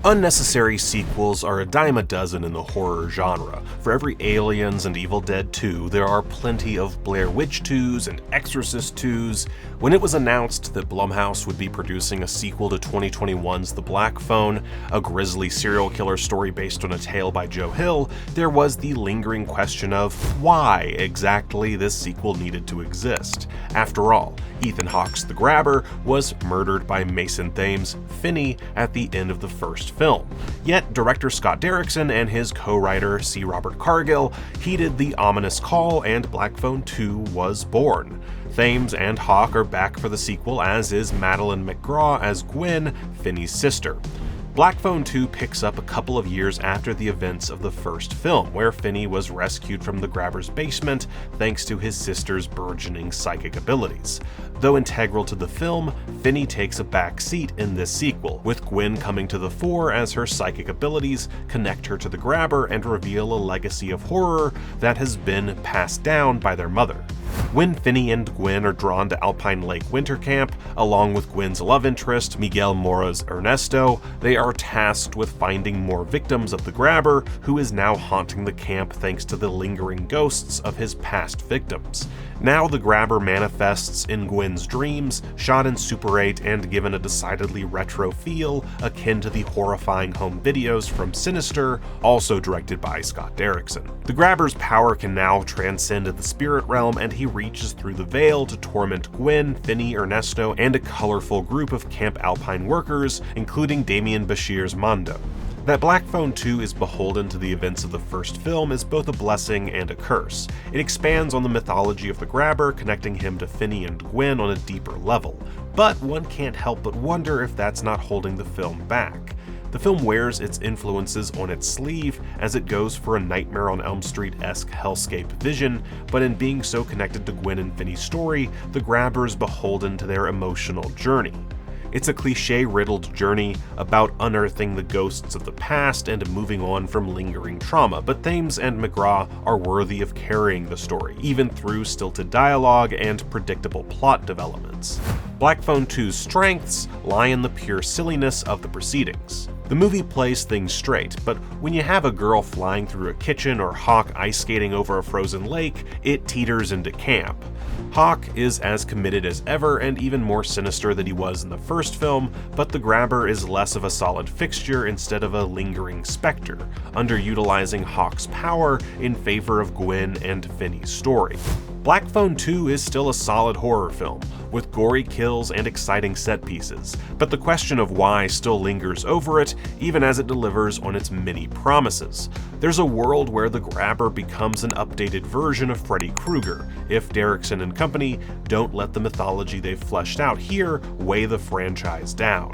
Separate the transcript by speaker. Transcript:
Speaker 1: Unnecessary sequels are a dime a dozen in the horror genre. For every Aliens and Evil Dead 2, there are plenty of Blair Witch 2s and Exorcist 2s. When it was announced that Blumhouse would be producing a sequel to 2021's The Black Phone, a grisly serial killer story based on a tale by Joe Hill, there was the lingering question of why exactly this sequel needed to exist. After all, Ethan Hawke's The Grabber was murdered by Mason Thames' Finney at the end of the first film. Yet director Scott Derrickson and his co-writer C. Robert Cargill heeded the ominous call and Black Phone 2 was born. Thames and Hawke are back for the sequel, as is Madeline McGraw as Gwyn, Finney's sister. Black Phone 2 picks up a couple of years after the events of the first film, where Finney was rescued from the Grabber's basement thanks to his sister's burgeoning psychic abilities. Though integral to the film, Finney takes a back seat in this sequel, with Gwyn coming to the fore as her psychic abilities connect her to the Grabber and reveal a legacy of horror that has been passed down by their mother. When Finney and Gwyn are drawn to Alpine Lake Winter Camp, along with Gwyn's love interest, Miguel Mora's Ernesto, they are tasked with finding more victims of the Grabber, who is now haunting the camp thanks to the lingering ghosts of his past victims. Now the Grabber manifests in Gwyn's dreams, shot in Super 8 and given a decidedly retro feel akin to the horrifying home videos from Sinister, also directed by Scott Derrickson. The Grabber's power can now transcend the spirit realm, and he reaches through the veil to torment Gwyn, Finney, Ernesto, and a colorful group of Camp Alpine workers, including Damien Bashir's Mondo. That Black Phone 2 is beholden to the events of the first film is both a blessing and a curse. It expands on the mythology of the Grabber, connecting him to Finney and Gwyn on a deeper level. But one can't help but wonder if that's not holding the film back. The film wears its influences on its sleeve as it goes for a Nightmare on Elm Street-esque hellscape vision, but in being so connected to Gwyn and Finney's story, the Grabber is beholden to their emotional journey. It's a cliche-riddled journey about unearthing the ghosts of the past and moving on from lingering trauma, but Thames and McGraw are worthy of carrying the story, even through stilted dialogue and predictable plot developments. Black Phone 2's strengths lie in the pure silliness of the proceedings. The movie plays things straight, but when you have a girl flying through a kitchen or Hawke ice skating over a frozen lake, it teeters into camp. Hawke is as committed as ever and even more sinister than he was in the first film, but the Grabber is less of a solid fixture instead of a lingering specter, underutilizing Hawke's power in favor of Gwyn and Finney's story. Black Phone 2 is still a solid horror film, with gory kills and exciting set pieces, but the question of why still lingers over it, even as it delivers on its many promises. There's a world where the Grabber becomes an updated version of Freddy Krueger, if Derrickson and company don't let the mythology they've fleshed out here weigh the franchise down.